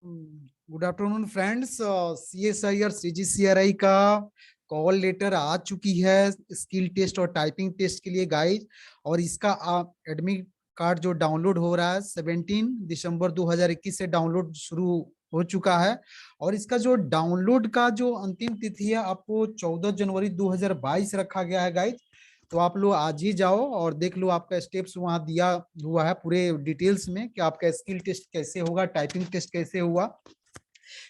Good afternoon friends. CSI और CGCRI का call letter आ चुकी है स्किल टेस्ट और टाइपिंग टेस्ट के लिए गाइज। और इसका एडमिट कार्ड जो डाउनलोड हो रहा है 17 दिसंबर 2021 से डाउनलोड शुरू हो चुका है। और इसका जो डाउनलोड का जो अंतिम तिथि है आपको 14 जनवरी 2022 रखा गया है गाइज। तो आप लोग आज ही जाओ और देख लो, आपका स्टेप्स वहां दिया हुआ है पूरे डिटेल्स में कि आपका स्किल टेस्ट कैसे होगा, टाइपिंग टेस्ट कैसे हुआ।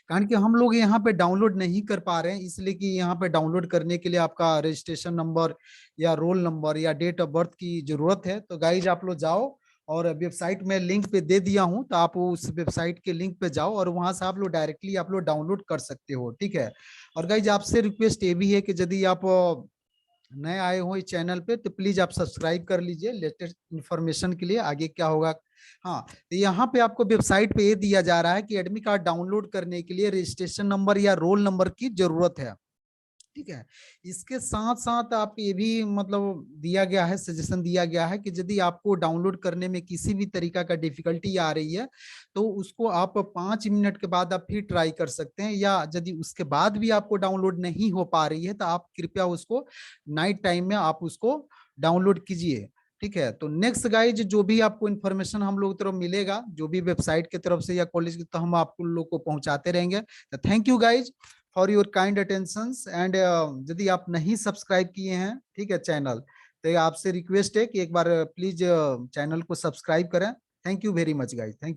कारण कि हम लोग यहाँ पे डाउनलोड नहीं कर पा रहे हैं, इसलिए कि यहाँ पे डाउनलोड करने के लिए आपका रजिस्ट्रेशन नंबर या रोल नंबर या डेट ऑफ बर्थ की जरूरत है। तो गाइज आप लोग जाओ और वेबसाइट में लिंक पे दे दिया हूँ, तो आप उस वेबसाइट के लिंक पे जाओ और वहां से आप लोग डायरेक्टली आप लोग डाउनलोड कर सकते हो, ठीक है। और गाइज आपसे रिक्वेस्ट ये भी है कि यदि आप नए आए हो इस चैनल पे तो प्लीज आप सब्सक्राइब कर लीजिए लेटेस्ट इन्फॉर्मेशन के लिए आगे क्या होगा। हाँ, तो यहाँ पे आपको वेबसाइट पे ये दिया जा रहा है कि एडमिट कार्ड डाउनलोड करने के लिए रजिस्ट्रेशन नंबर या रोल नंबर की जरूरत है, ठीक है। इसके साथ साथ आप ये भी मतलब दिया गया है, सजेशन दिया गया है कि यदि आपको डाउनलोड करने में किसी भी तरीका का डिफिकल्टी आ रही है तो उसको आप 5 मिनट के बाद आप फिर ट्राई कर सकते हैं, या यदि उसके बाद भी आपको डाउनलोड नहीं हो पा रही है तो आप कृपया उसको नाइट टाइम में आप उसको डाउनलोड कीजिए, ठीक है। तो नेक्स्ट गाइज जो भी आपको इन्फॉर्मेशन हम लोग तरफ मिलेगा, जो भी वेबसाइट की तरफ से या कॉलेज की, तो हम आपको लोग को पहुंचाते रहेंगे। तो thank you guys for your kind attention. And यदि आप नहीं सब्सक्राइब किए हैं, ठीक है, चैनल, तो आपसे रिक्वेस्ट है कि एक बार प्लीज चैनल को सब्सक्राइब करें। Thank you very much guys, thank you.